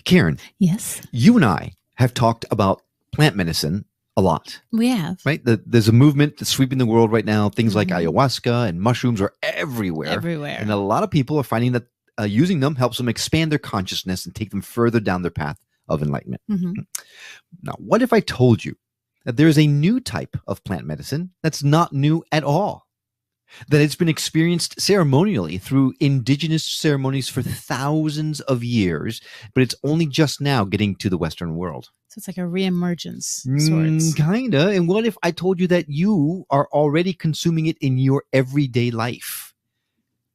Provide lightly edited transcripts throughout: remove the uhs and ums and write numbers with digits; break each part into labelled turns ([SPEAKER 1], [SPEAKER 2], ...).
[SPEAKER 1] Karen,
[SPEAKER 2] Yes,
[SPEAKER 1] you and I have talked about plant medicine a lot,
[SPEAKER 2] we have.
[SPEAKER 1] right? There's a movement that's sweeping the world right now. Things like
[SPEAKER 2] Mhm.
[SPEAKER 1] ayahuasca and mushrooms are everywhere.
[SPEAKER 2] Everywhere.
[SPEAKER 1] And a lot of people are finding that using them helps them expand their consciousness and take them further down their path of enlightenment.
[SPEAKER 2] Mhm.
[SPEAKER 1] Now, what if I told you that there is a new type of plant medicine that's not new at all? That it's been experienced ceremonially through indigenous ceremonies for thousands of years, but it's only just now getting to the Western world.
[SPEAKER 2] So it's like a reemergence, sorts.
[SPEAKER 1] Kinda. And what if I told you that you are already consuming it in your everyday life?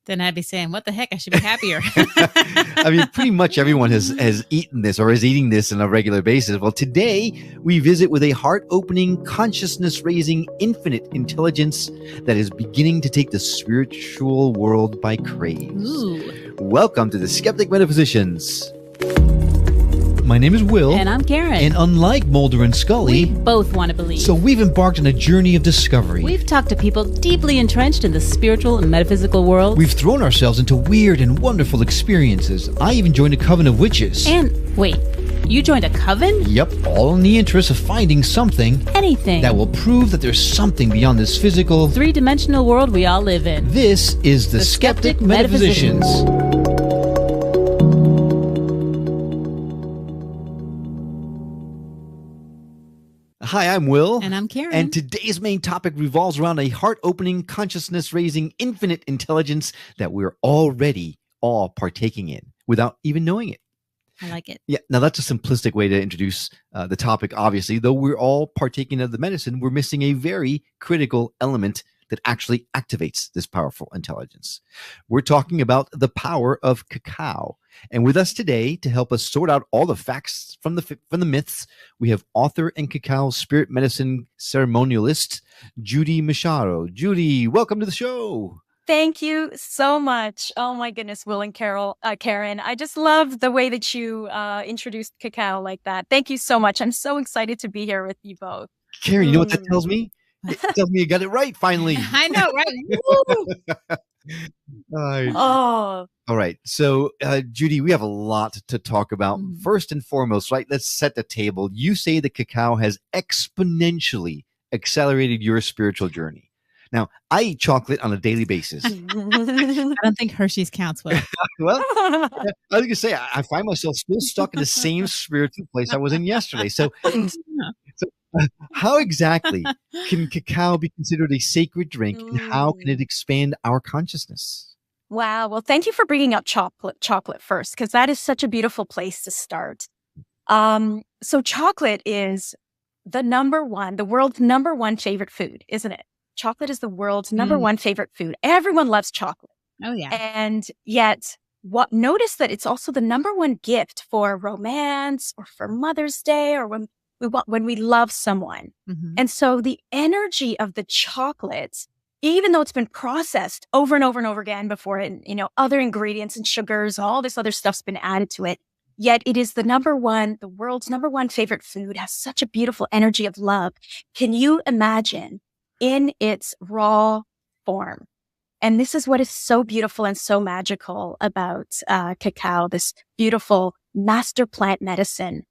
[SPEAKER 2] Then I'd be saying, what the heck? I should be happier.
[SPEAKER 1] I mean, pretty much everyone has eaten this or is eating this on a regular basis. Well, today we visit with a heart-opening, consciousness-raising, infinite intelligence that is beginning to take the spiritual world by craze.
[SPEAKER 2] Ooh.
[SPEAKER 1] Welcome to the Skeptic Metaphysicians. My name is Will.
[SPEAKER 2] And I'm Karen.
[SPEAKER 1] And unlike Mulder and Scully,
[SPEAKER 2] we both want to believe.
[SPEAKER 1] so we've embarked on a journey of discovery.
[SPEAKER 2] We've talked to people deeply entrenched in the spiritual and metaphysical world.
[SPEAKER 1] We've thrown ourselves into weird and wonderful experiences. I even joined a coven of witches.
[SPEAKER 2] And wait, you joined a coven?
[SPEAKER 1] Yep, all in the interest of finding something
[SPEAKER 2] Anything.
[SPEAKER 1] that will prove that there's something beyond this physical,
[SPEAKER 2] three-dimensional world we all live in.
[SPEAKER 1] This is the Skeptic Metaphysicians. Hi, I'm Will.
[SPEAKER 2] And I'm Karen.
[SPEAKER 1] And today's main topic revolves around a heart-opening, consciousness-raising, infinite intelligence that we're already all partaking in without even knowing it.
[SPEAKER 2] I like it.
[SPEAKER 1] Yeah, now that's a simplistic way to introduce the topic, obviously. Though we're all partaking of the medicine, we're missing a very critical element that actually activates this powerful intelligence. We're talking about the power of cacao. And with us today to help us sort out all the facts from the myths, we have author and cacao spirit medicine ceremonialist, Judy Machado. Judy, welcome to the show.
[SPEAKER 3] Thank you so much. Oh my goodness, Will and Karen. I just love the way that you introduced cacao like that. Thank you so much. I'm so excited to be here with you both.
[SPEAKER 1] Karen, you know what that tells me? It tells me you got it right, finally.
[SPEAKER 2] I know, right?
[SPEAKER 3] Oh.
[SPEAKER 1] All right. So, Judy, we have a lot to talk about. First and foremost, right, let's set the table. You say that cacao has exponentially accelerated your spiritual journey. Now, I eat chocolate on a daily basis.
[SPEAKER 2] I don't think Hershey's counts well.
[SPEAKER 1] Well, I was going to say, I find myself still stuck in the same spiritual place I was in yesterday. So how exactly can cacao be considered a sacred drink, and how can it expand our consciousness?
[SPEAKER 3] Wow. Well, thank you for bringing up chocolate first, because that is such a beautiful place to start. So chocolate is the world's number one favorite food, isn't it? Chocolate is the world's number one favorite food. Everyone loves chocolate.
[SPEAKER 2] Oh, yeah.
[SPEAKER 3] And yet, notice that it's also the number one gift for romance or for Mother's Day or when we love someone. And so the energy of the chocolate, even though it's been processed over and over and over again before, and other ingredients and sugars, all this other stuff's been added to it, yet it is the world's number one favorite food, has such a beautiful energy of love. Can you imagine in its raw form? And this is what is so beautiful and so magical about cacao, this beautiful master plant medicine.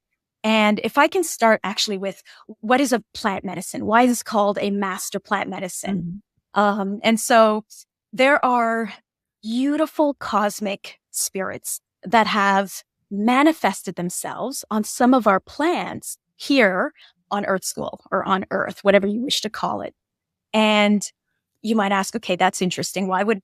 [SPEAKER 3] And if I can start actually with what is a plant medicine? Why is this called a master plant medicine? And so there are beautiful cosmic spirits that have manifested themselves on some of our plants here on Earth School or on Earth, whatever you wish to call it. And you might ask, okay, that's interesting. Why would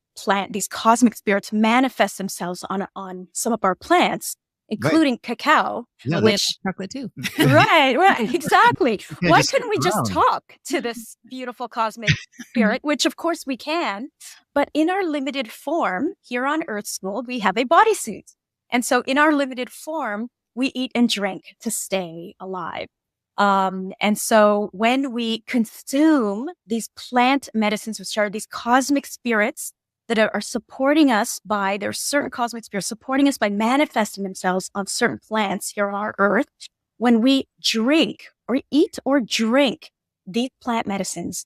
[SPEAKER 3] these cosmic spirits manifest themselves on some of our plants, including cacao?
[SPEAKER 1] Yeah,
[SPEAKER 2] which chocolate too.
[SPEAKER 3] Right, exactly.
[SPEAKER 1] Yeah,
[SPEAKER 3] Why couldn't we just talk to
[SPEAKER 1] Mm-hmm.
[SPEAKER 3] this beautiful cosmic spirit, which of course we can, but in our limited form here on Earth School, we have a bodysuit. And so in our limited form, we eat and drink to stay alive. And so when we consume these plant medicines, which are these cosmic spirits that are supporting us there's certain cosmic spirits supporting us by manifesting themselves on certain plants here on our Earth. When we drink or eat or drink these plant medicines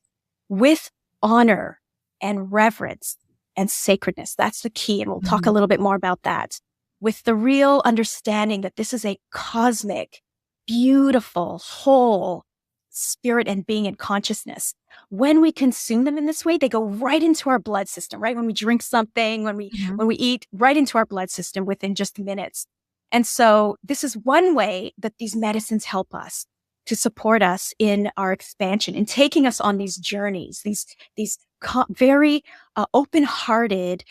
[SPEAKER 3] with honor and reverence and sacredness, that's the key. And we'll talk a little bit more about that. with the real understanding that this is a cosmic, beautiful, whole spirit and being and consciousness. When we consume them in this way, they go right into our blood system, right? When we drink something, when we eat, right into our blood system within just minutes. And so this is one way that these medicines help us to support us in our expansion, in taking us on these journeys, these very open-hearted,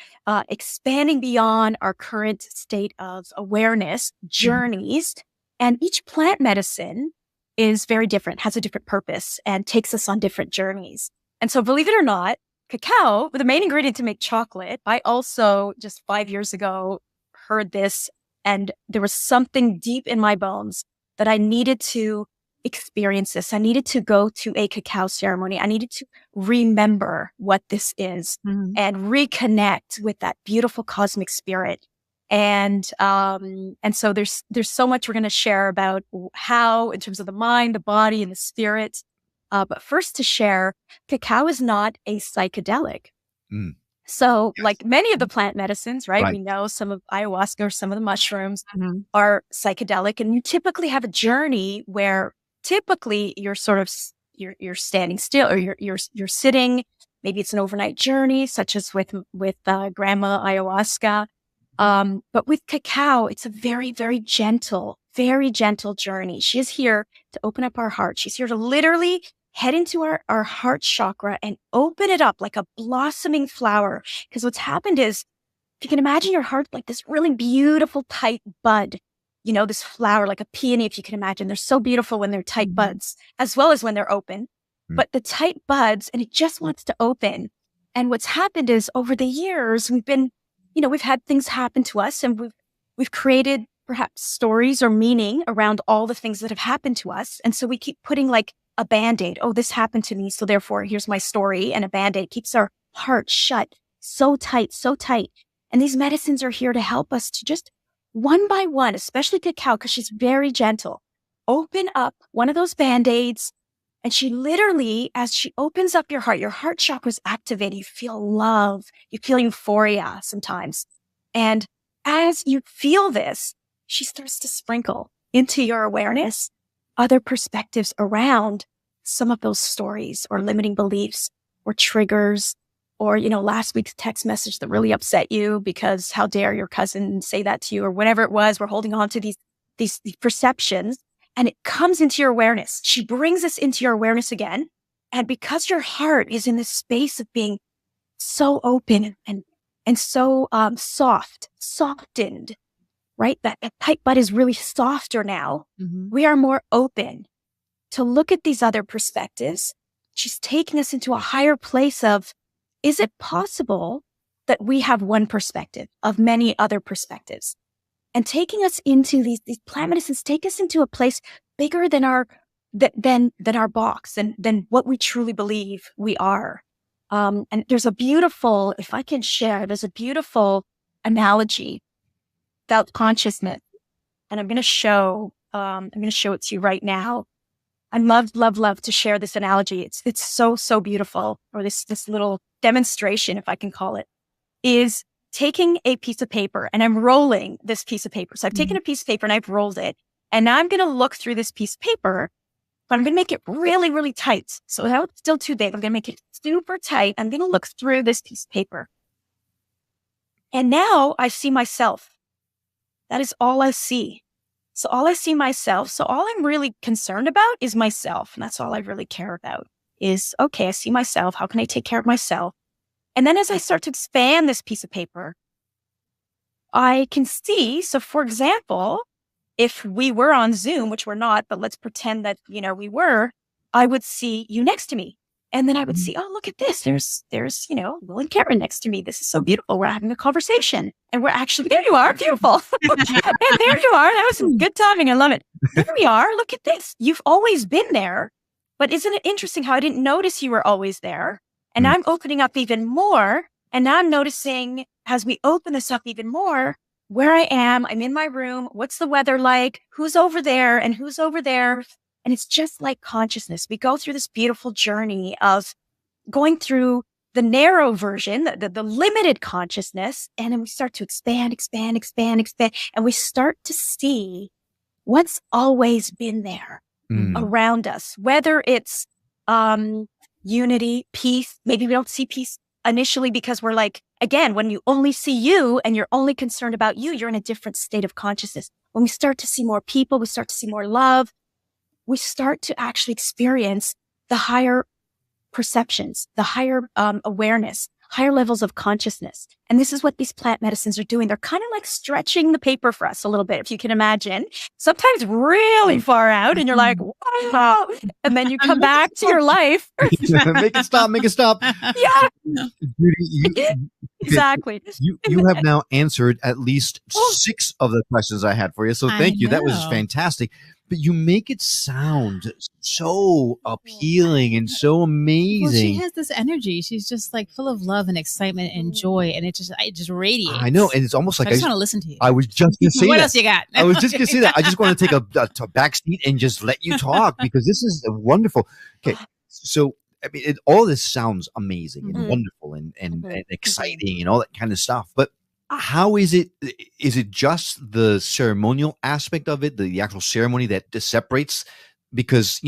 [SPEAKER 3] expanding beyond our current state of awareness journeys. And each plant medicine is very different, has a different purpose, and takes us on different journeys. And so, believe it or not, cacao, the main ingredient to make chocolate, I also just 5 years ago heard this, and there was something deep in my bones that I needed to experience this. I needed to go to a cacao ceremony. I needed to remember what this is and reconnect with that beautiful cosmic spirit. And so there's so much we're going to share about how, in terms of the mind, the body, and the spirit. But first to share, cacao is not a psychedelic. So like many of the plant medicines, right? We know some of ayahuasca or some of the mushrooms are psychedelic, and you typically have a journey where typically you're sort of, you're standing still, or you're sitting. Maybe it's an overnight journey, such as with grandma ayahuasca. But with cacao, it's a very, very gentle journey. She is here to open up our heart. She's here to literally head into our heart chakra and open it up like a blossoming flower. Because what's happened is, if you can imagine your heart like this really beautiful, tight bud, this flower, like a peony, if you can imagine. They're so beautiful when they're tight buds, as well as when they're open. But the tight buds, and it just wants to open. And what's happened is, over the years, we've been, we've had things happen to us, and we've created perhaps stories or meaning around all the things that have happened to us. And so we keep putting like a Band-Aid. Oh, this happened to me, so therefore here's my story. And a Band-Aid keeps our heart shut so tight, so tight. And these medicines are here to help us to just one by one, especially cacao, because she's very gentle, open up one of those Band-Aids. And she literally, as she opens up your heart chakra is activated. You feel love. You feel euphoria sometimes. And as you feel this, she starts to sprinkle into your awareness other perspectives around some of those stories or limiting beliefs or triggers, or, last week's text message that really upset you because how dare your cousin say that to you, or whatever it was. We're holding on to these perceptions. And it comes into your awareness. She brings us into your awareness again. And because your heart is in this space of being so open and so softened, right? That tight bud is really softer now. We are more open to look at these other perspectives. She's taking us into a higher place of, is it possible that we have one perspective of many other perspectives? And taking us into these plant medicines take us into a place bigger than our box, than what we truly believe we are. And there's a beautiful, if I can share, there's a beautiful analogy about consciousness, and I'm going to show it to you right now. I love to share this analogy. It's so beautiful, or this little demonstration, if I can call it, is taking a piece of paper, and I'm rolling this piece of paper. So I've taken a piece of paper and I've rolled it, and now I'm going to look through this piece of paper, but I'm going to make it really, really tight. So now it's still too big. I'm going to make it super tight. I'm going to look through this piece of paper. And now I see myself. That is all I see. So all I see myself. So all I'm really concerned about is myself. And that's all I really care about is, okay, I see myself. How can I take care of myself? And then as I start to expand this piece of paper, I can see. So for example, if we were on Zoom, which we're not, but let's pretend that, we were, I would see you next to me. And then I would see, oh, look at this. There's, Will and Karen next to me. This is so beautiful. We're having a conversation, and we're actually, there you are. Beautiful. And there you are. That was some good timing. I love it. There we are. Look at this. You've always been there, but isn't it interesting how I didn't notice you were always there? And I'm opening up even more. And now I'm noticing, as we open this up even more, where I am. I'm in my room. What's the weather like? Who's over there and who's over there? And it's just like consciousness. We go through this beautiful journey of going through the narrow version, the limited consciousness. And then we start to expand. And we start to see what's always been there around us, whether it's unity, peace. Maybe we don't see peace initially because we're like, again, when you only see you and you're only concerned about you, you're in a different state of consciousness. When we start to see more people, we start to see more love, we start to actually experience the higher perceptions, the higher awareness, higher levels of consciousness. And this is what these plant medicines are doing. They're kind of like stretching the paper for us a little bit, if you can imagine. Sometimes really far out, and you're like, wow. And then you come back to your life.
[SPEAKER 1] Make it stop.
[SPEAKER 3] Yeah.
[SPEAKER 1] Judy,
[SPEAKER 3] exactly.
[SPEAKER 1] You have now answered at least 6 of the questions I had for you. So thank you. That was fantastic. But you make it sound so appealing and so amazing.
[SPEAKER 2] Well, she has this energy. She's just like full of love and excitement and joy, and it just radiates.
[SPEAKER 1] I know, and it's almost like
[SPEAKER 2] I just want to listen to you.
[SPEAKER 1] I was just going to say
[SPEAKER 2] what
[SPEAKER 1] that.
[SPEAKER 2] else you got?
[SPEAKER 1] I was just going to say that. I just want to take a back seat and just let you talk because this is wonderful. Okay, so I mean, all this sounds amazing and wonderful and exciting and all that kind of stuff, but how is it? Is it just the ceremonial aspect of it, the actual ceremony that separates? Because,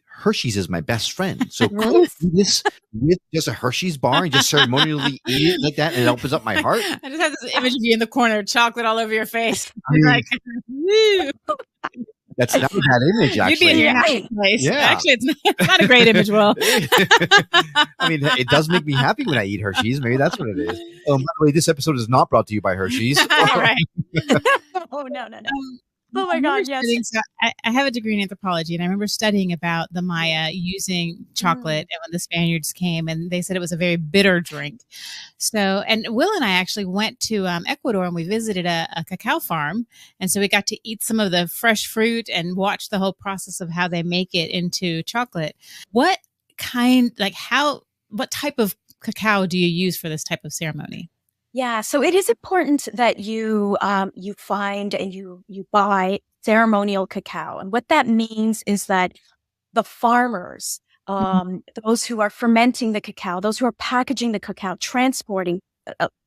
[SPEAKER 1] Hershey's is my best friend. So could I do this with just a Hershey's bar and just ceremonially eat it like that, and it opens up my heart?
[SPEAKER 2] I just have this image of you in the corner, chocolate all over your face. Like, woo.
[SPEAKER 1] That's not a bad image, actually.
[SPEAKER 2] You'd be in your happy place.
[SPEAKER 1] Yeah.
[SPEAKER 2] Actually, it's not a great image, Will.
[SPEAKER 1] I mean, it does make me happy when I eat Hershey's. Maybe that's what it is. By the way, this episode is not brought to you by Hershey's.
[SPEAKER 2] Right.
[SPEAKER 3] Oh, no. Oh my God, yes.
[SPEAKER 2] So I have a degree in anthropology, and I remember studying about the Maya using chocolate and when the Spaniards came, and they said it was a very bitter drink. So, and Will and I actually went to Ecuador, and we visited a cacao farm. And so we got to eat some of the fresh fruit and watch the whole process of how they make it into chocolate. What type of cacao do you use for this type of ceremony?
[SPEAKER 3] Yeah, so it is important that you find and you buy ceremonial cacao. And what that means is that the farmers, those who are fermenting the cacao, those who are packaging the cacao, transporting,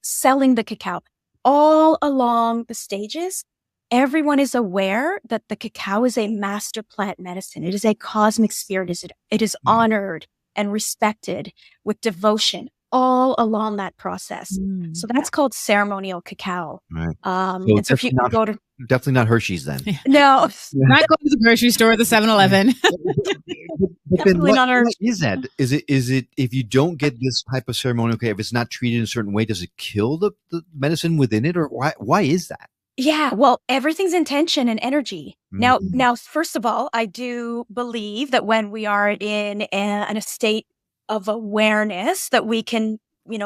[SPEAKER 3] selling the cacao, all along the stages, everyone is aware that the cacao is a master plant medicine. It is a cosmic spirit. It is honored and respected with devotion all along that process. So that's called ceremonial cacao.
[SPEAKER 1] Right.
[SPEAKER 3] And so if you go to
[SPEAKER 1] definitely not Hershey's then.
[SPEAKER 3] No.
[SPEAKER 2] Not going to the grocery store or the 7-Eleven.
[SPEAKER 1] But then what is that? Is it if you don't get this type of ceremonial cacao, if it's not treated in a certain way, does it kill the medicine within it, or why is that?
[SPEAKER 3] Yeah, well, everything's intention and energy. Now, first of all, I do believe that when we are in a state of awareness that we can, we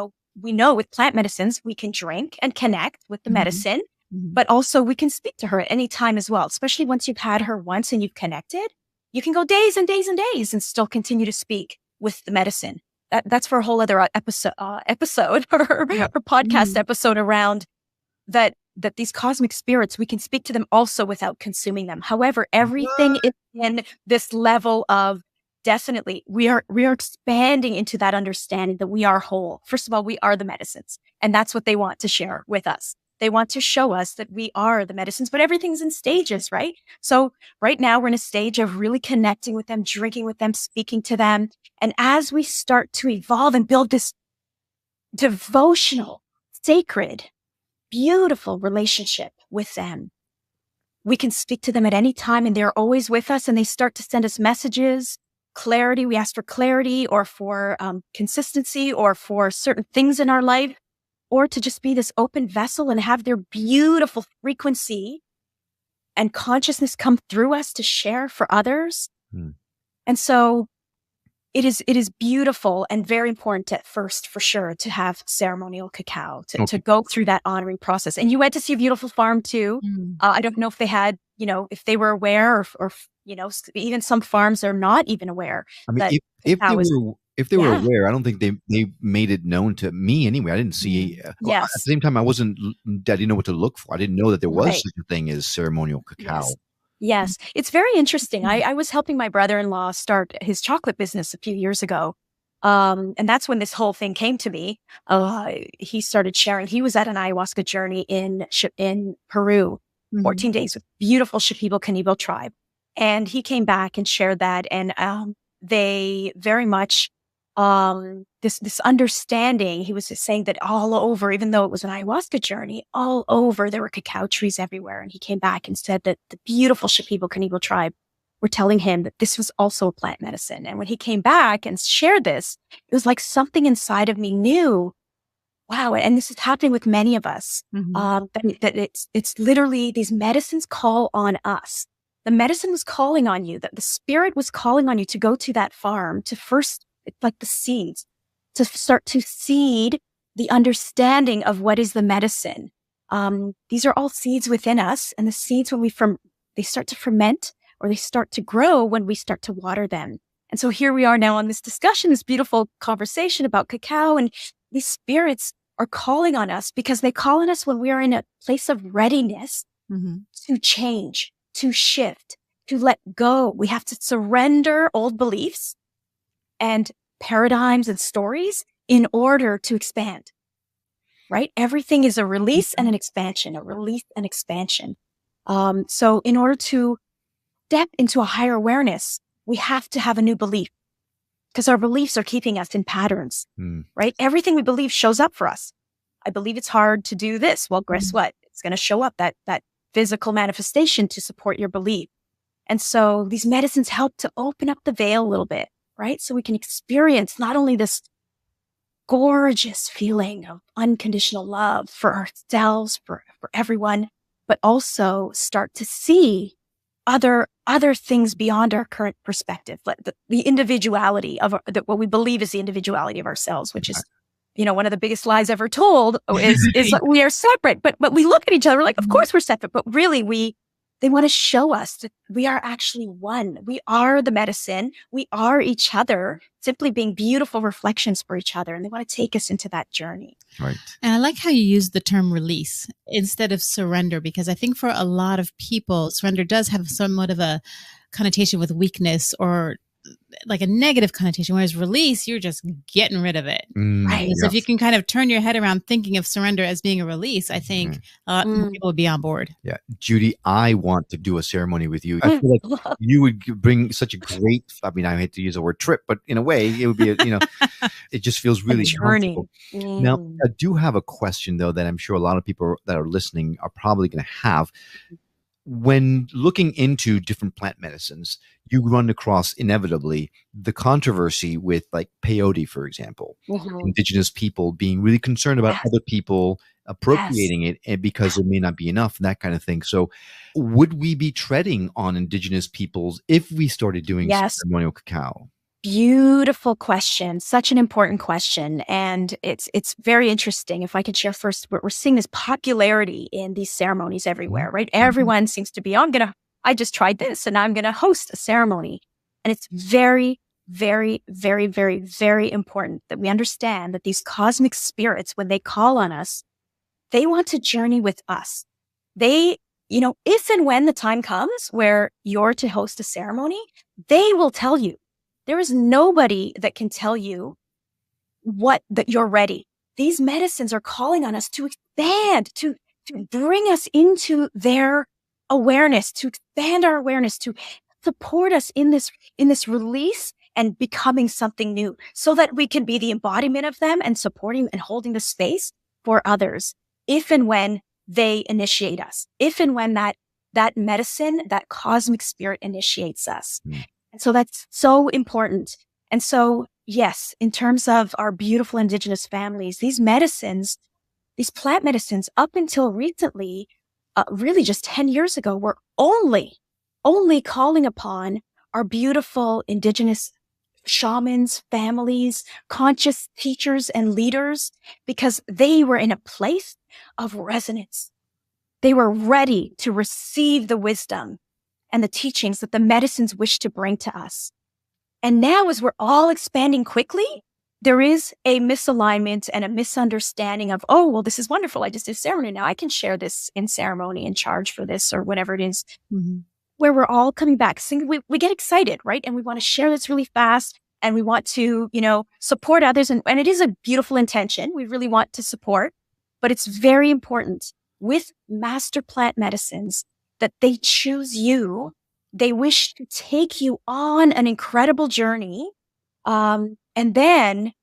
[SPEAKER 3] know with plant medicines, we can drink and connect with the medicine, but also we can speak to her at any time as well, especially once you've had her once and you've connected. You can go days and days and days and still continue to speak with the medicine. That's for a whole other episode or podcast episode around that these cosmic spirits, we can speak to them also without consuming them. However, everything is in this level of definitely, we are expanding into that understanding that we are whole. First of all, we are the medicines, and that's what they want to share with us. They want to show us that we are the medicines, but everything's in stages, right? So right now we're in a stage of really connecting with them, drinking with them, speaking to them. And as we start to evolve and build this devotional, sacred, beautiful relationship with them, we can speak to them at any time, and they're always with us, and they start to send us messages. Clarity, we ask for clarity or for consistency or for certain things in our life, or to just be this open vessel and have their beautiful frequency and consciousness come through us to share for others. And so it is beautiful and very important at first, for sure, to have ceremonial cacao, to go through that honoring process. And you went to see a beautiful farm too. I don't know if they had, if they were aware or even some farms are not even aware.
[SPEAKER 1] I mean, if they were aware, I don't think they made it known to me anyway. I didn't see. At the same time, I didn't know what to look for. I didn't know that there was such a thing as ceremonial cacao.
[SPEAKER 3] Yes. It's very interesting. I was helping my brother-in-law start his chocolate business a few years ago. And that's when this whole thing came to me. He started sharing. He was at an ayahuasca journey in Peru, 14 days with beautiful Shipibo Canibo tribe. And he came back and shared that. And they very much, this understanding, he was just saying that all over, even though it was an ayahuasca journey, all over, there were cacao trees everywhere. And he came back and said that the beautiful Shipibo Canibo tribe were telling him that this was also a plant medicine. And when he came back and shared this, it was like something inside of me knew, wow, and this is happening with many of us, that it's literally these medicines call on us. The medicine was calling on you, that the spirit was calling on you to go to that farm, to first, it's like the seeds, to start to seed the understanding of what is the medicine. These are all seeds within us, and the seeds, when they start to ferment, or they start to grow when we start to water them. And so here we are now on this discussion, this beautiful conversation about cacao, and these spirits are calling on us because they call on us when we are in a place of readiness to change, to shift, to let go. We have to surrender old beliefs and paradigms and stories in order to expand, right? Everything is a release and an expansion, a release and expansion. So in order to step into a higher awareness, we have to have a new belief, because our beliefs are keeping us in patterns, right? Everything we believe shows up for us. I believe it's hard to do this. Well, guess what? It's going to show up, that physical manifestation to support your belief. And so these medicines help to open up the veil a little bit, right? So we can experience not only this gorgeous feeling of unconditional love for ourselves, for everyone, but also start to see other things beyond our current perspective, like the individuality of what we believe is the individuality of ourselves, which is, one of the biggest lies ever told is that we are separate. But we look at each other like, of course we're separate, but really they want to show us that we are actually one. We are the medicine. We are each other, simply being beautiful reflections for each other. And they want to take us into that journey.
[SPEAKER 1] Right.
[SPEAKER 2] And I like how you use the term release instead of surrender, because I think for a lot of people, surrender does have somewhat of a connotation with weakness or like a negative connotation, whereas release, you're just getting rid of it. Right. So if you can kind of turn your head around thinking of surrender as being a release, I think people would be on board.
[SPEAKER 1] Yeah. Judy, I want to do a ceremony with you. I feel like you would bring such a great, I hate to use the word trip, but in a way it would be, it just feels really comfortable. Now, I do have a question though, that I'm sure a lot of people that are listening are probably going to have. When looking into different plant medicines, you run across inevitably the controversy with like peyote, for example, indigenous people being really concerned about other people appropriating it, and because it may not be enough and that kind of thing. So would we be treading on indigenous peoples if we started doing ceremonial cacao?
[SPEAKER 3] Beautiful question. Such an important question. And it's very interesting. If I could share first, we're seeing this popularity in these ceremonies everywhere, right? Everyone seems to be, I just tried this and I'm going to host a ceremony. And it's very, very, very, very, very important that we understand that these cosmic spirits, when they call on us, they want to journey with us. They, if and when the time comes where you're to host a ceremony, they will tell you. There is nobody that can tell you that you're ready. These medicines are calling on us to expand, to bring us into their awareness, to expand our awareness, to support us in this release and becoming something new, so that we can be the embodiment of them and supporting and holding the space for others. If and when they initiate us, if and when that medicine, that cosmic spirit initiates us. And so that's so important. And so, yes, in terms of our beautiful indigenous families, these medicines, these plant medicines, up until recently, really just 10 years ago, were only calling upon our beautiful indigenous shamans, families, conscious teachers and leaders, because they were in a place of resonance. They were ready to receive the wisdom and the teachings that the medicines wish to bring to us. And now, as we're all expanding quickly, there is a misalignment and a misunderstanding of, oh, well, this is wonderful. I just did ceremony. Now I can share this in ceremony and charge for this or whatever it is. Where we're all coming back. We get excited, right? And we want to share this really fast. and we want to, support others. And it is a beautiful intention. We really want to support, but it's very important with master plant medicines that they choose you. They wish to take you on an incredible journey. And then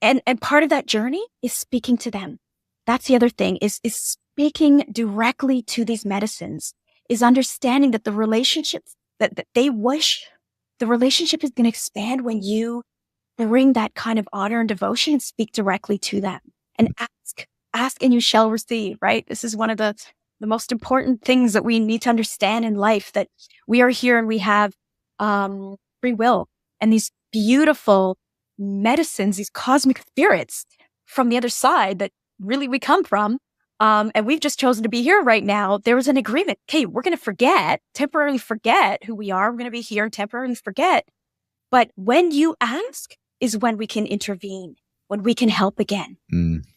[SPEAKER 3] and part of that journey is speaking to them. That's the other thing is speaking directly to these medicines, is understanding that the relationships that they wish, the relationship is going to expand when you bring that kind of honor and devotion and speak directly to them and ask and you shall receive, right? This is one of the most important things that we need to understand in life, that we are here and we have free will, and these beautiful medicines, these cosmic spirits from the other side that really we come from. And we've just chosen to be here right now. There was an agreement. Okay, we're going to temporarily forget who we are. We're going to be here and temporarily forget. But when you ask is when we can intervene, when we can help again.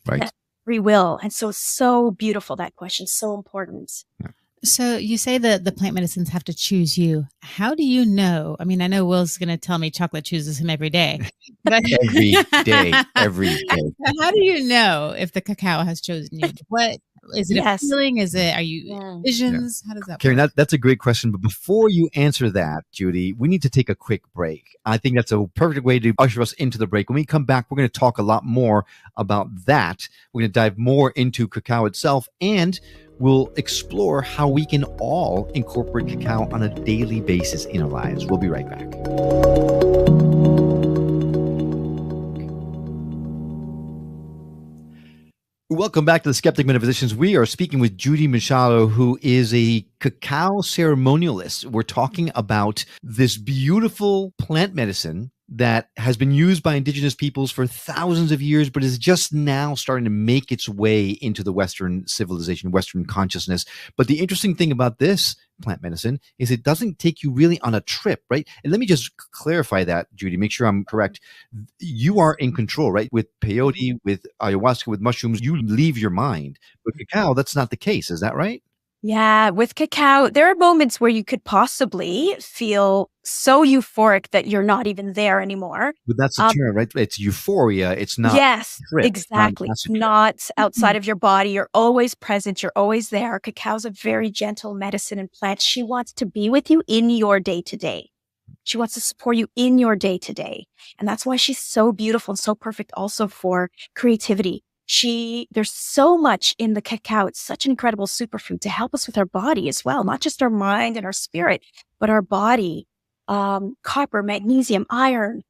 [SPEAKER 1] Right.
[SPEAKER 3] That's free will. And so beautiful, that question. So important.
[SPEAKER 1] Yeah.
[SPEAKER 2] So you say that the plant medicines have to choose you. How do you know? I mean, I know Will's going to tell me chocolate chooses him every day. But
[SPEAKER 1] every day.
[SPEAKER 2] How do you know if the cacao has chosen you? What is it? A feeling? Are you visions? Yeah. How does that
[SPEAKER 1] Karen,
[SPEAKER 2] work?
[SPEAKER 1] that's a great question. But before you answer that, Judy, we need to take a quick break. I think that's a perfect way to usher us into the break. When we come back, we're going to talk a lot more about that. We're going to dive more into cacao itself, and we'll explore how we can all incorporate cacao on a daily basis in our lives. We'll be right back. Welcome back to the Skeptic Metaphysicians. We are speaking with Judy Machado, who is a cacao ceremonialist. We're talking about this beautiful plant medicine that has been used by indigenous peoples for thousands of years, but is just now starting to make its way into the Western civilization, Western consciousness. But the interesting thing about this plant medicine is it doesn't take you really on a trip, right? And let me just clarify that, Judy, make sure I'm correct. You are in control, right? With peyote, with ayahuasca, with mushrooms, you leave your mind. With cacao, that's not the case. Is that right?
[SPEAKER 3] Yeah, with cacao, there are moments where you could possibly feel so euphoric that you're not even there anymore.
[SPEAKER 1] But that's the term, right? It's euphoria. It's not.
[SPEAKER 3] Yes,
[SPEAKER 1] trip,
[SPEAKER 3] exactly. Not outside of your body. You're always present. You're always there. Cacao's a very gentle medicine and plant. She wants to be with you in your day to day. She wants to support you in your day to day. And that's why she's so beautiful and so perfect also for creativity. There's so much in the cacao. It's such an incredible superfood to help us with our body as well, not just our mind and our spirit, but our body. Copper, magnesium, iron,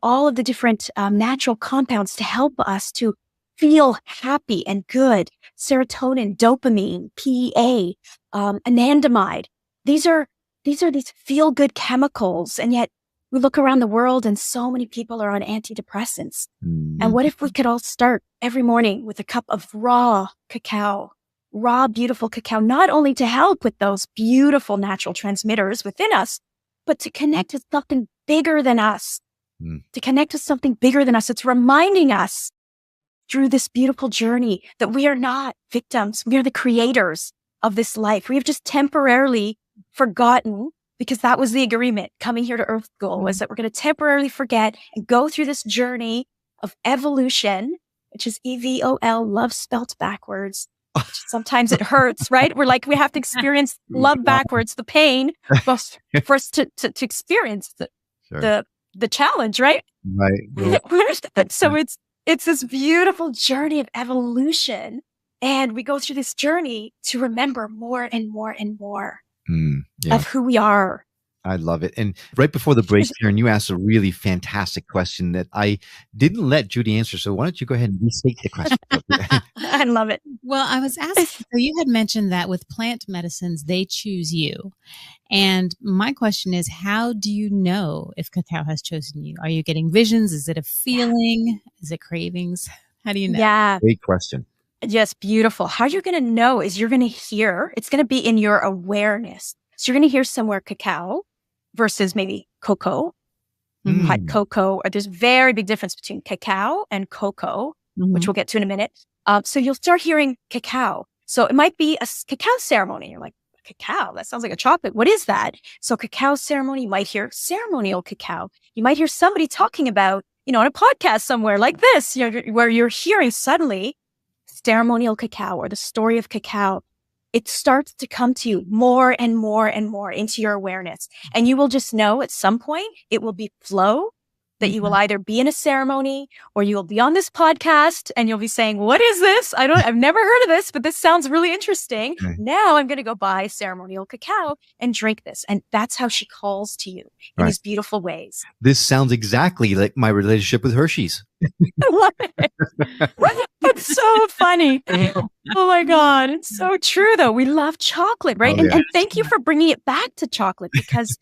[SPEAKER 3] all of the different natural compounds to help us to feel happy and good. Serotonin, dopamine, PEA, anandamide. These are these feel-good chemicals, and yet we look around the world and so many people are on antidepressants. And what if we could all start every morning with a cup of raw cacao, raw, beautiful cacao, not only to help with those beautiful natural transmitters within us, but to connect with something bigger than us, to connect with something bigger than us. It's reminding us through this beautiful journey that we are not victims. We are the creators of this life. We have just temporarily forgotten, because that was the agreement coming here to Earth School, was that we're going to temporarily forget and go through this journey of evolution, which is EVOL, love spelt backwards. Sometimes it hurts, right? We have to experience love backwards, the pain, for us to experience the challenge, right?
[SPEAKER 1] Right.
[SPEAKER 3] So it's this beautiful journey of evolution. And we go through this journey to remember more and more and more of who we are.
[SPEAKER 1] I love it. And right before the break, Karen, you asked a really fantastic question that I didn't let Judy answer. So why don't you go ahead and restate the question?
[SPEAKER 3] I love it.
[SPEAKER 2] Well, I was asking, so you had mentioned that with plant medicines, they choose you. And my question is, how do you know if cacao has chosen you? Are you getting visions? Is it a feeling? Is it cravings? How do you know?
[SPEAKER 3] Yeah.
[SPEAKER 1] Great question.
[SPEAKER 3] Yes, beautiful. How you're going to know is you're going to hear, it's going to be in your awareness. So you're going to hear somewhere cacao versus maybe cocoa, hot cocoa. There's a very big difference between cacao and cocoa, which we'll get to in a minute. So you'll start hearing cacao. So it might be a cacao ceremony. You're like, cacao. That sounds like a chocolate. What is that? So cacao ceremony, you might hear ceremonial cacao. You might hear somebody talking about, on a podcast somewhere like this, where you're hearing suddenly ceremonial cacao or the story of cacao. It starts to come to you more and more and more into your awareness. And you will just know at some point it will be flow, that you will either be in a ceremony or you will be on this podcast and you'll be saying, what is this? I've never heard of this, but this sounds really interesting. Okay. Now I'm going to go buy ceremonial cacao and drink this. And that's how she calls to you in these beautiful ways.
[SPEAKER 1] This sounds exactly like my relationship with Hershey's.
[SPEAKER 3] I love it. It's so funny. Oh my God. It's so true though. We love chocolate, right? And thank you for bringing it back to chocolate, because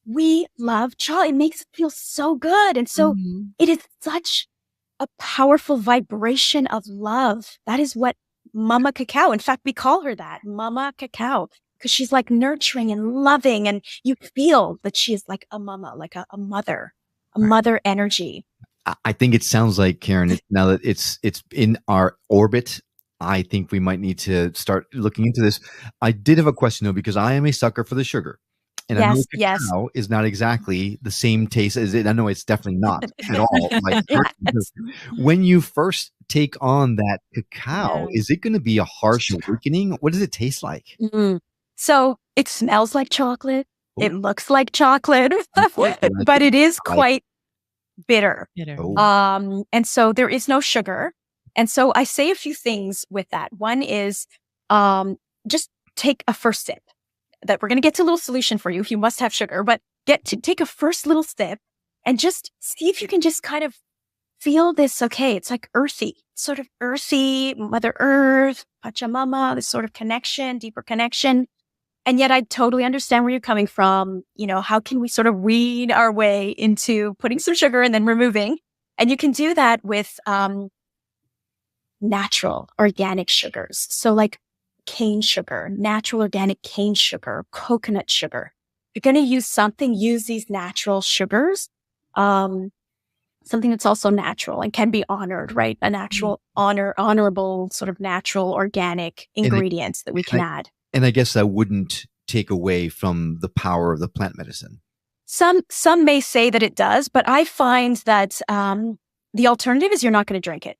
[SPEAKER 3] we love chocolate. It makes it feel so good. And so it is such a powerful vibration of love. That is what Mama Cacao, in fact, we call her that, Mama Cacao, because she's like nurturing and loving. And you feel that she is like a mama, like a mother energy.
[SPEAKER 1] I think it sounds like, Karen, now that it's in our orbit, I think we might need to start looking into this. I did have a question though, because I am a sucker for the sugar. And I know cacao is not exactly the same taste as it. I know it's definitely not at all. Like, when you first take on that cacao, is it going to be a harsh awakening? What does it taste like?
[SPEAKER 3] So it smells like chocolate. Ooh. It looks like chocolate, but it is quite bitter. And so there is no sugar. And so I say a few things with that. One is just take a first sip. That we're going to get to a little solution for you if you must have sugar, but take a first little sip and just see if you can just kind of feel this. Okay. It's like earthy, sort of earthy, Mother Earth, Pachamama, this sort of connection, deeper connection. And yet I totally understand where you're coming from. How can we sort of weed our way into putting some sugar and then removing? And you can do that with, natural organic sugars. So like cane sugar, natural organic cane sugar, coconut sugar. If you're going to use something, use these natural sugars. Something that's also natural and can be honored, right? An actual honorable sort of natural organic ingredients that we can add.
[SPEAKER 1] And I guess that wouldn't take away from the power of the plant medicine.
[SPEAKER 3] Some may say that it does, but I find that the alternative is you're not going to drink it.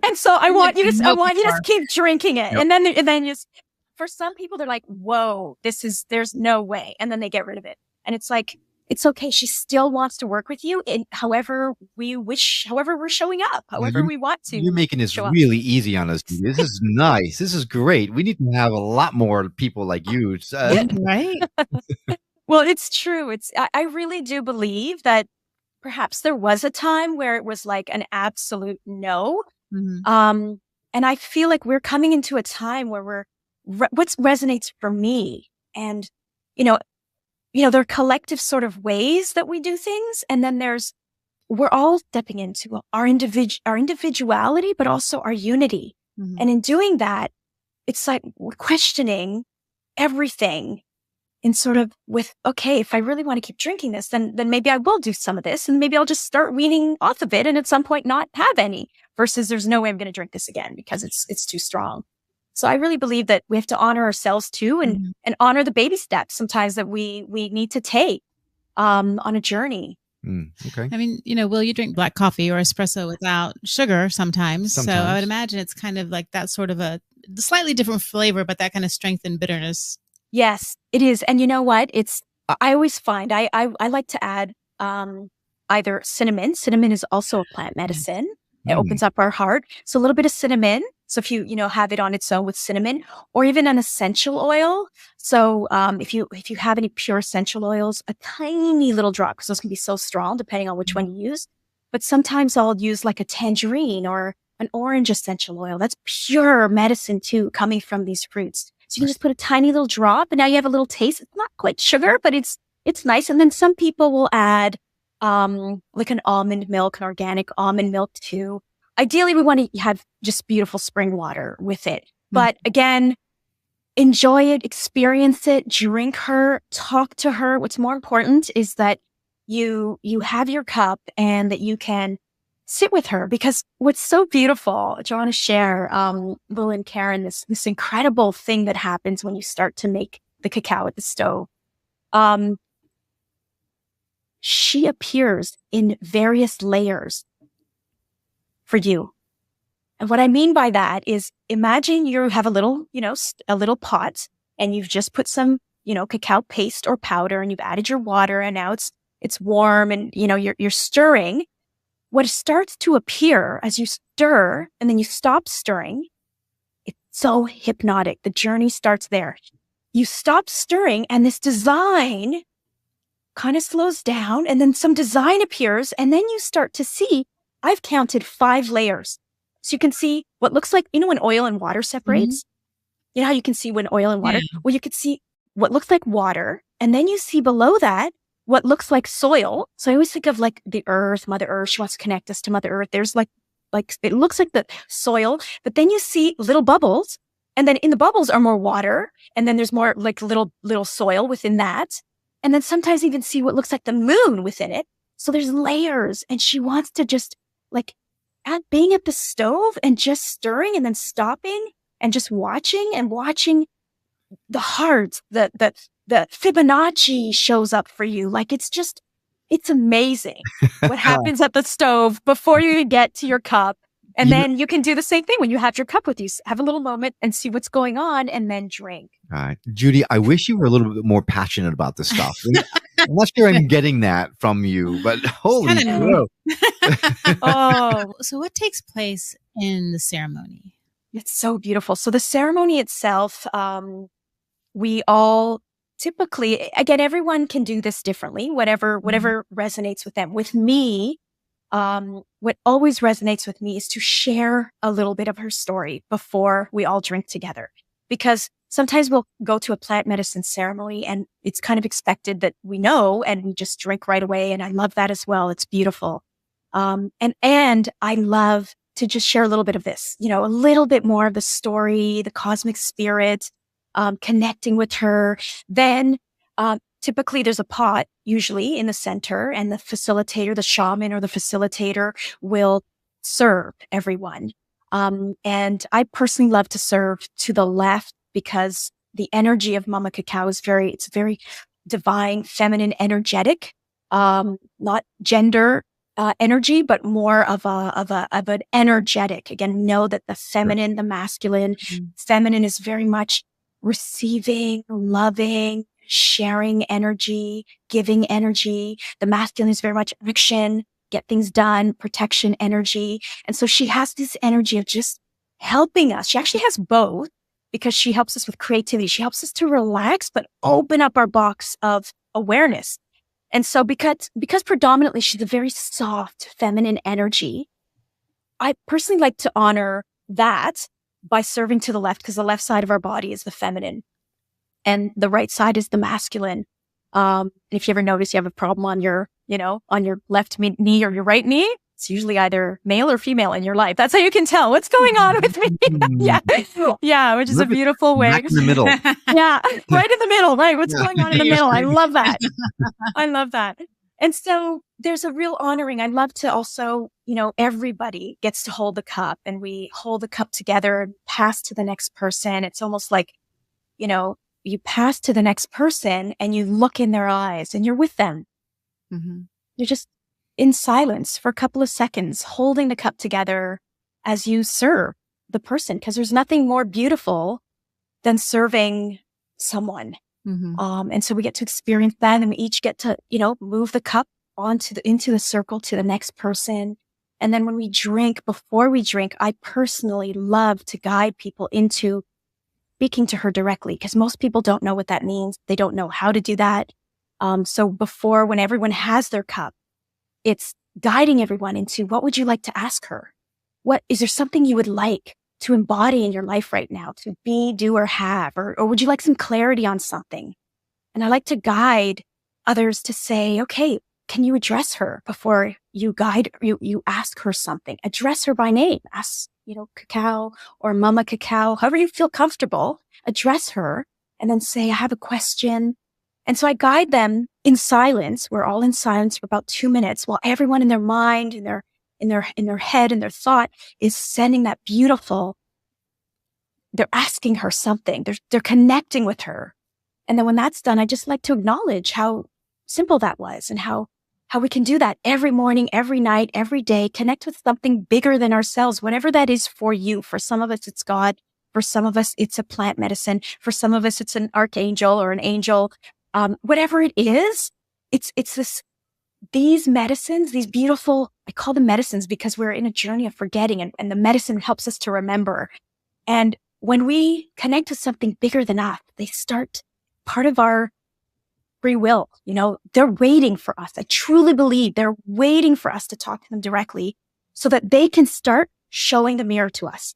[SPEAKER 3] And so I want you to keep drinking it. Yep. And then just, for some people, they're like, whoa, there's no way. And then they get rid of it. And it's like, it's okay. She still wants to work with you in however we're showing up, however we want to.
[SPEAKER 1] You're making this really easy on us. This is nice. This is great. We need to have a lot more people like you.
[SPEAKER 2] Right.
[SPEAKER 3] Well, it's true. I really do believe that perhaps there was a time where it was like an absolute no. And I feel like we're coming into a time where what resonates for me. And, there are collective sort of ways that we do things. And then we're all stepping into our individuality, but also our unity. And in doing that, it's like we're questioning everything. And sort of with, okay, if I really want to keep drinking this, then maybe I will do some of this, and maybe I'll just start weaning off of it and at some point not have any, versus there's no way I'm going to drink this again because it's too strong. So I really believe that we have to honor ourselves too, and honor the baby steps sometimes that we need to take on a journey.
[SPEAKER 1] Okay.
[SPEAKER 2] I mean, Will, you drink black coffee or espresso without sugar sometimes. So I would imagine it's kind of like that sort of a slightly different flavor, but that kind of strength and bitterness.
[SPEAKER 3] Yes, it is. And you know what? I always find I like to add either cinnamon. Cinnamon is also a plant medicine. It opens up our heart. So a little bit of cinnamon. So if you have it on its own with cinnamon, or even an essential oil. So if you have any pure essential oils, a tiny little drop, because those can be so strong depending on which one you use. But sometimes I'll use like a tangerine or an orange essential oil. That's pure medicine too, coming from these fruits. So you can just put a tiny little drop, and now you have a little taste. It's not quite sugar, but it's nice. And then some people will add like an almond milk, an organic almond milk too. Ideally, we want to have just beautiful spring water with it. But again, enjoy it, experience it, drink her, talk to her. What's more important is that you have your cup and that you can sit with her, because what's so beautiful, I want to share, Will and Karen, this incredible thing that happens when you start to make the cacao at the stove. She appears in various layers for you. And what I mean by that is, imagine you have a little, a little pot, and you've just put some, cacao paste or powder, and you've added your water, and now it's warm, and, you're stirring. What starts to appear as you stir and then you stop stirring, it's so hypnotic. The journey starts there. You stop stirring and this design kind of slows down, and then some design appears, and then you start to see, I've counted 5 layers. So you can see what looks like, when oil and water separates, you know how you can see when oil and water, well, you could see what looks like water, and then you see below that what looks like soil. So I always think of like the earth, Mother Earth. She wants to connect us to Mother Earth. There's like it looks like the soil, but then you see little bubbles, and then in the bubbles are more water, and then there's more like little soil within that. And then sometimes even see what looks like the moon within it. So there's layers, and she wants to just like being at the stove and just stirring and then stopping and just watching the hearts, the Fibonacci shows up for you. Like, it's amazing what happens at the stove before you get to your cup. And then you can do the same thing when you have your cup with you. Have a little moment and see what's going on, and then drink.
[SPEAKER 1] All right. Judy, I wish you were a little bit more passionate about this stuff. I'm not sure I'm getting that from you, but holy cow.
[SPEAKER 2] Oh, so what takes place in the ceremony?
[SPEAKER 3] It's so beautiful. So the ceremony itself, we all typically, again, everyone can do this differently, whatever resonates with them. With me, what always resonates with me is to share a little bit of her story before we all drink together. Because sometimes we'll go to a plant medicine ceremony and it's kind of expected that we know and we just drink right away. And I love that as well. It's beautiful. And I love to just share a little bit of this, a little bit more of the story, the cosmic spirit, connecting with her. Then, typically there's a pot usually in the center, and the facilitator, the shaman or the facilitator, will serve everyone. And I personally love to serve to the left because the energy of Mama Cacao is very divine, feminine, energetic, not gender energy, but more of an energetic. Again, know that the feminine, the masculine, feminine is very much receiving, loving, sharing energy, giving energy. The masculine is very much action, get things done, protection energy. And so she has this energy of just helping us. She actually has both, because she helps us with creativity. She helps us to relax, but open up our box of awareness. And so because predominantly she's a very soft, feminine energy, I personally like to honor that by serving to the left, because the left side of our body is the feminine and the right side is the masculine. If you ever notice you have a problem on your left knee or your right knee, it's usually either male or female in your life. That's how you can tell what's going on with me. Yeah, which is a beautiful way.
[SPEAKER 1] Back in the middle.
[SPEAKER 3] Yeah, right in the middle, right? What's going on in the middle? I love that. I love that. And so there's a real honoring. I love to also, everybody gets to hold the cup, and we hold the cup together and pass to the next person. It's almost like, you pass to the next person and you look in their eyes and you're with them. Mm-hmm. You're just in silence for a couple of seconds, holding the cup together as you serve the person, because there's nothing more beautiful than serving someone. Mm-hmm. And so we get to experience that, and we each get to, move the cup into the circle to the next person. And then when we drink, before we drink, I personally love to guide people into speaking to her directly, because most people don't know what that means. They don't know how to do that. So when everyone has their cup, it's guiding everyone into, what would you like to ask her? Is there something you would like to embody in your life right now, to be, do, or have, or would you like some clarity on something? And I like to guide others to say, okay, can you address her before you you ask her something? Address her by name. Ask, Cacao or Mama Cacao, however you feel comfortable, address her, and then say, I have a question. And so I guide them in silence. We're all in silence for about 2 minutes while everyone in their mind and their in their head and their thought is sending that beautiful, they're asking her something. They're connecting with her. And then when that's done, I just like to acknowledge how simple that was and how we can do that every morning, every night, every day, connect with something bigger than ourselves, whatever that is for you. For some of us, it's God. For some of us, it's a plant medicine. For some of us, it's an archangel or an angel. Whatever it is, it's these medicines, these beautiful, I call them medicines because we're in a journey of forgetting, and the medicine helps us to remember. And when we connect to something bigger than us, they start part of our free will. They're waiting for us. I truly believe they're waiting for us to talk to them directly so that they can start showing the mirror to us,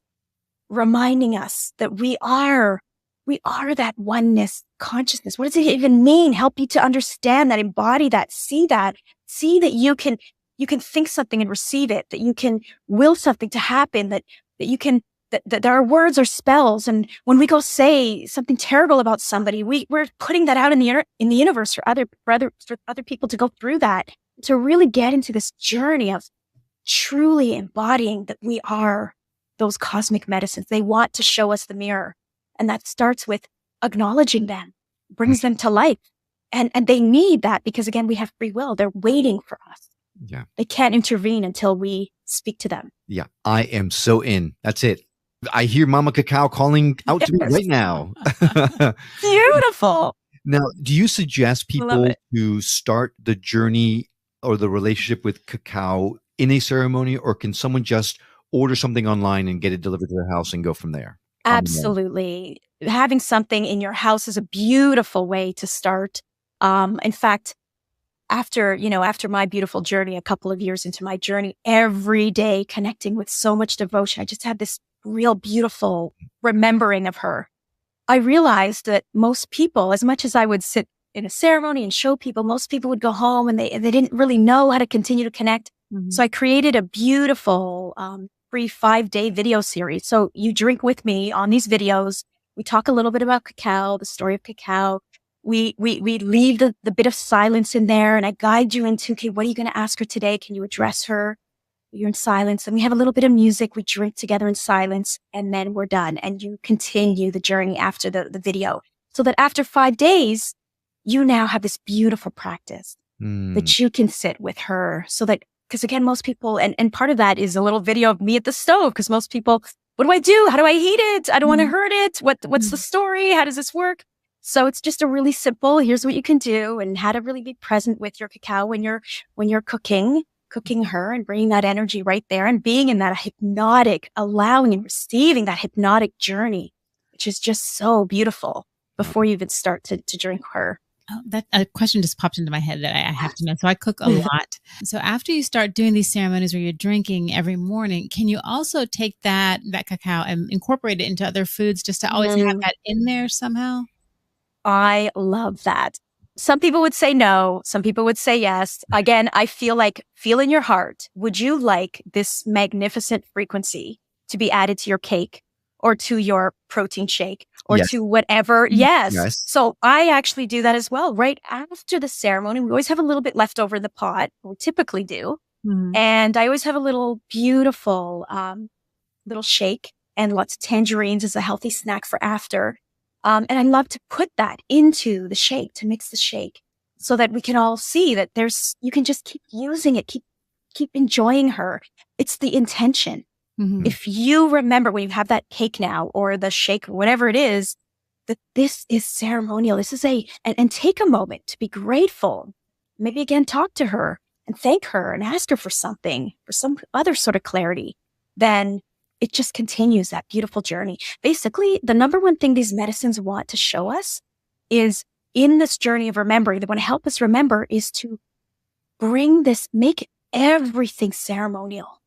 [SPEAKER 3] reminding us that we are that oneness consciousness. What does it even mean? Help you to understand that, embody that, see that you can think something and receive it, that you can will something to happen, that you can, that our words are spells. And when we go say something terrible about somebody, we're putting that out in the universe for other people to go through that, to really get into this journey of truly embodying that we are those cosmic medicines. They want to show us the mirror. And that starts with acknowledging them, brings them to life. And they need that because, again, we have free will. They're waiting for us.
[SPEAKER 1] Yeah.
[SPEAKER 3] They can't intervene until we speak to them.
[SPEAKER 1] Yeah. I am so in. That's it. I hear Mama Cacao calling out to me right now.
[SPEAKER 3] Beautiful.
[SPEAKER 1] Now, do you suggest people to start the journey or the relationship with cacao in a ceremony, or can someone just order something online and get it delivered to their house and go from there?
[SPEAKER 3] Absolutely. Having something in your house is a beautiful way to start. In fact, after my beautiful journey, a couple of years into my journey, every day connecting with so much devotion, I just had this real beautiful remembering of her. I realized that most people, as much as I would sit in a ceremony and show people, most people would go home and they didn't really know how to continue to connect. Mm-hmm. So I created a beautiful, free 5-day video series. So you drink with me on these videos. We talk a little bit about cacao, the story of cacao. We leave the bit of silence in there, and I guide you into, okay, what are you going to ask her today? Can you address her? You're in silence, and we have a little bit of music. We drink together in silence, and then we're done. And you continue the journey after the video, so that after 5 days, you now have this beautiful practice that you can sit with her. So that, because again, most people, and part of that is a little video of me at the stove, because most people, what do I do? How do I heat it? I don't want to hurt it. What's the story? How does this work? So it's just a really simple, here's what you can do, and how to really be present with your cacao when you're cooking her, and bringing that energy right there, and being in that hypnotic, allowing and receiving that hypnotic journey, which is just so beautiful before you even start to drink her.
[SPEAKER 2] Oh, that a question just popped into my head that I have to know. So I cook a lot. So after you start doing these ceremonies where you're drinking every morning, can you also take that cacao and incorporate it into other foods just to always have that in there somehow?
[SPEAKER 3] I love that. Some people would say no. Some people would say yes. Again, I feel in your heart, would you like this magnificent frequency to be added to your cake or to your protein shake or to whatever? Yes. So I actually do that as well. Right after the ceremony, we always have a little bit left over in the pot. We typically do. Mm-hmm. And I always have a little beautiful little shake and lots of tangerines as a healthy snack for after. And I love to put that into the shake, to mix the shake, so that we can all see that you can just keep using it, keep enjoying her. It's the intention. Mm-hmm. If you remember when you have that cake now, or the shake, or whatever it is, that this is ceremonial. This is and take a moment to be grateful. Maybe again, talk to her and thank her and ask her for something, for some other sort of clarity. Then it just continues that beautiful journey. Basically, the number one thing these medicines want to show us is, in this journey of remembering, they want to help us remember, is to make everything ceremonial.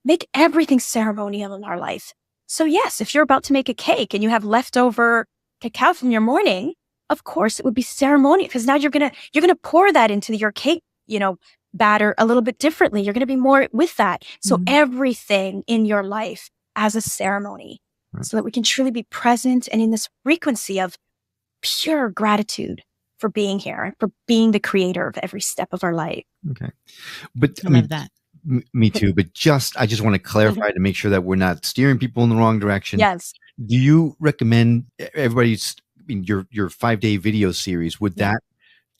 [SPEAKER 3] Make everything ceremonial in our life. So yes, if you're about to make a cake and you have leftover cacao from your morning, of course it would be ceremonial, because now you're gonna pour that into your cake, batter a little bit differently. You're going to be more with that. So everything in your life as a ceremony, so that we can truly be present and in this frequency of pure gratitude for being here and for being the creator of every step of our life.
[SPEAKER 1] Okay. But
[SPEAKER 2] I love that.
[SPEAKER 1] Me too. But I just want to clarify to make sure that we're not steering people in the wrong direction.
[SPEAKER 3] Yes.
[SPEAKER 1] Do you recommend everybody's your 5-day video series? Would that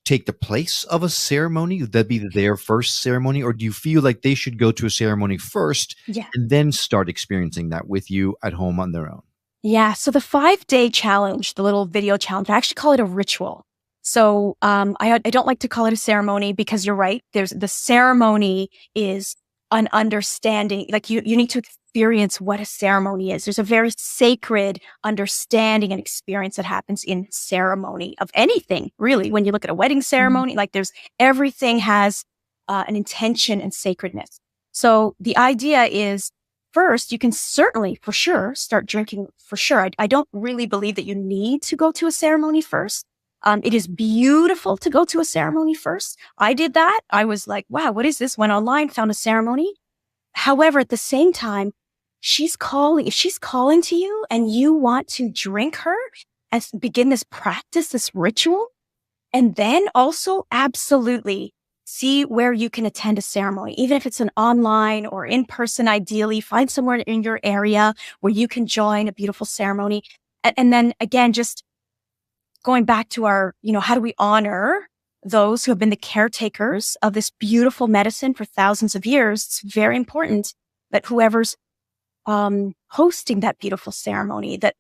[SPEAKER 1] take the place of a ceremony? Would that be their first ceremony? Or do you feel like they should go to a ceremony first and then start experiencing that with you at home on their own?
[SPEAKER 3] Yeah. So the 5-day challenge, the little video challenge, I actually call it a ritual. So I don't like to call it a ceremony because you're right. The ceremony is an understanding. Like you need to experience what a ceremony is. There's a very sacred understanding and experience that happens in ceremony of anything, really. When you look at a wedding ceremony, like everything has an intention and sacredness. So the idea is, first, you can certainly, for sure, start drinking for sure. I don't really believe that you need to go to a ceremony first. It is beautiful to go to a ceremony first. I did that. I was like, wow, what is this? Went online, found a ceremony. However, at the same time, if she's calling to you and you want to drink her and begin this practice, this ritual, and then also absolutely see where you can attend a ceremony, even if it's an online or in person, ideally find somewhere in your area where you can join a beautiful ceremony. And then again, just going back to our, how do we honor those who have been the caretakers of this beautiful medicine for thousands of years? It's very important that whoever's hosting that beautiful ceremony, that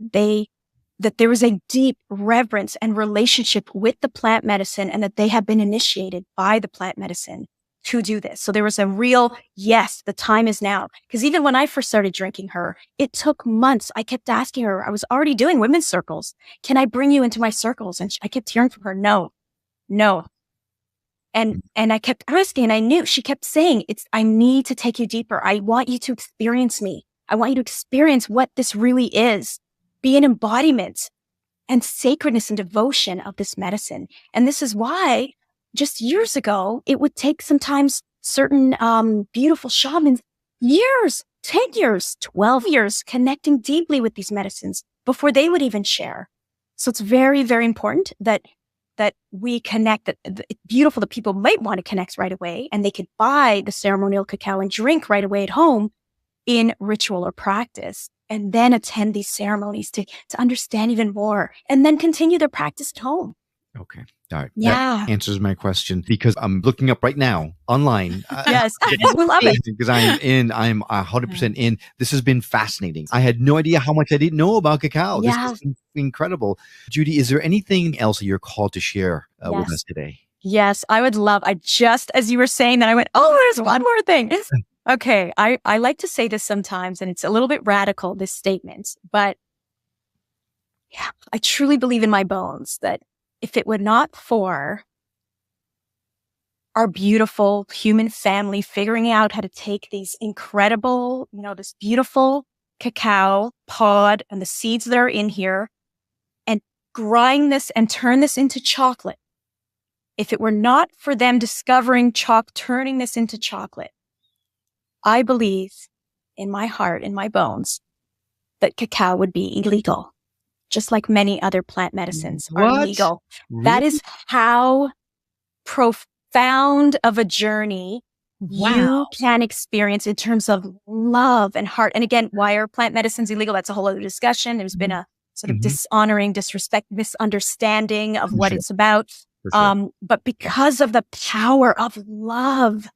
[SPEAKER 3] there was a deep reverence and relationship with the plant medicine and that they have been initiated by the plant medicine to do this. So there was a real, yes, the time is now. Because even when I first started drinking her, it took months. I kept asking her, I was already doing women's circles. Can I bring you into my circles? And I kept hearing from her, no. And I kept asking, and I knew she kept saying, I need to take you deeper. I want you to experience me. I want you to experience what this really is. Be an embodiment and sacredness and devotion of this medicine. And this is why just years ago, it would take sometimes certain beautiful shamans years, 10 years, 12 years connecting deeply with these medicines before they would even share. So it's very, very important that we connect, that it's beautiful that people might want to connect right away and they could buy the ceremonial cacao and drink right away at home in ritual or practice, and then attend these ceremonies to understand even more and then continue their practice at home.
[SPEAKER 1] Okay. All right.
[SPEAKER 3] Yeah.
[SPEAKER 1] That answers my question because I'm looking up right now online.
[SPEAKER 3] Yes. We love it.
[SPEAKER 1] Because I'm 100% in. This has been fascinating. I had no idea how much I didn't know about cacao.
[SPEAKER 3] Yeah.
[SPEAKER 1] This is incredible. Judy, is there anything else that you're called to share with us today?
[SPEAKER 3] Yes, I would love. I just, as you were saying that, I went, oh, there's one more thing. Okay. I like to say this sometimes, and it's a little bit radical, this statement, but yeah, I truly believe in my bones that if it were not for our beautiful human family figuring out how to take these incredible, this beautiful cacao pod and the seeds that are in here and grind this and turn this into chocolate, if it were not for them discovering turning this into chocolate, I believe in my heart, in my bones, that cacao would be illegal, just like many other plant medicines are illegal.
[SPEAKER 1] Really?
[SPEAKER 3] That is how profound of a journey you can experience in terms of love and heart. And again, why are plant medicines illegal? That's a whole other discussion. There's been a sort of dishonoring, disrespect, misunderstanding of what it's about. Sure. But because of the power of love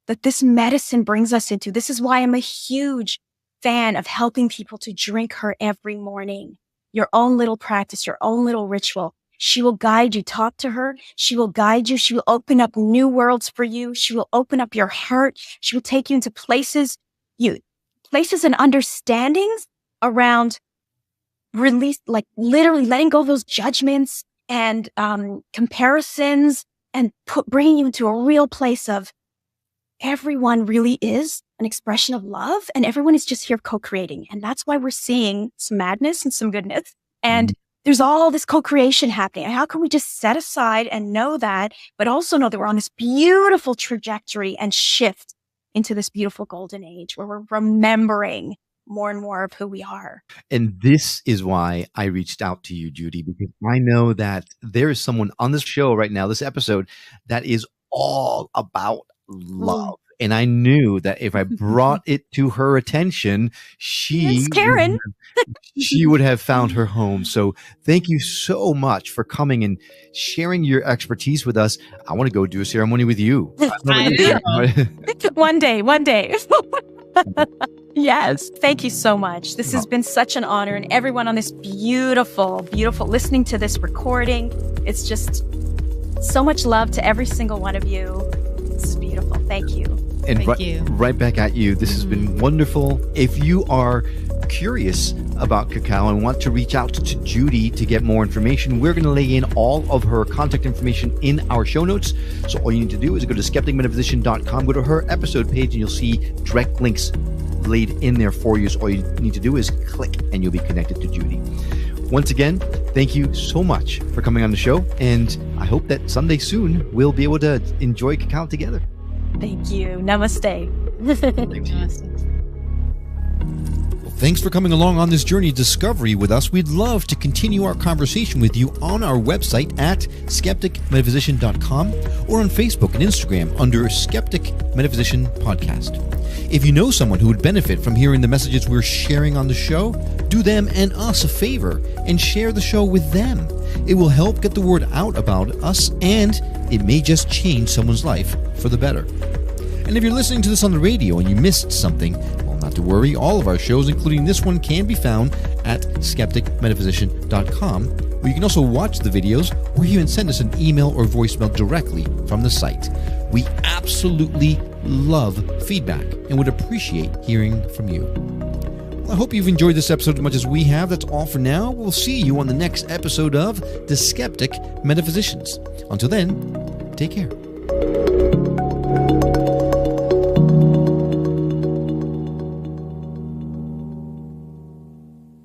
[SPEAKER 3] that this medicine brings us into, this is why I'm a huge fan of helping people to drink her every morning. Your own little practice, your own little ritual. She will guide you. Talk to her. She will guide you. She will open up new worlds for you. She will open up your heart. She will take you into places and understandings around release, like literally letting go of those judgments and comparisons, and bringing you into a real place of everyone really is an expression of love, and everyone is just here co-creating. And that's why we're seeing some madness and some goodness. And there's all this co-creation happening. And how can we just set aside and know that, but also know that we're on this beautiful trajectory and shift into this beautiful golden age where we're remembering more and more of who we are.
[SPEAKER 1] And this is why I reached out to you, Judy, because I know that there is someone on this show right now, this episode, that is all about love And I knew that if I brought it to her attention,
[SPEAKER 3] Yes, Karen.
[SPEAKER 1] she would have found her home. So thank you so much for coming and sharing your expertise with us. I want to go do a ceremony with you.
[SPEAKER 2] I know.
[SPEAKER 3] One day. Yes. Thank you so much. This has been such an honor. And everyone on this beautiful, listening to this recording, it's just so much love to every single one of you. This is beautiful. Thank you.
[SPEAKER 1] And
[SPEAKER 2] Thank you.
[SPEAKER 1] Right back at you. This has been wonderful. If you are curious about Cacao and want to reach out to Judy to get more information, we're going to lay in all of her contact information in our show notes. So all you need to do is go to skepticmetaphysician.com, go to her episode page, and you'll see direct links laid in there for you. So all you need to do is click and you'll be connected to Judy. Once again, thank you so much for coming on the show. And I hope that someday soon we'll be able to enjoy Cacao together.
[SPEAKER 3] Thank you. Namaste.
[SPEAKER 1] Thanks for coming along on this journey of discovery with us. We'd love to continue our conversation with you on our website at skepticmetaphysician.com or on Facebook and Instagram under Skeptic Metaphysician Podcast. If you know someone who would benefit from hearing the messages we're sharing on the show, do them and us a favor and share the show with them. It will help get the word out about us, and it may just change someone's life for the better. And if you're listening to this on the radio and you missed something, well, not to worry. All of our shows, including this one, can be found at skepticmetaphysician.com, where you can also watch the videos or even send us an email or voicemail directly from the site. We absolutely love feedback and would appreciate hearing from you. Well, I hope you've enjoyed this episode as much as we have. That's all for now. We'll see you on the next episode of The Skeptic Metaphysicians. Until then, take care.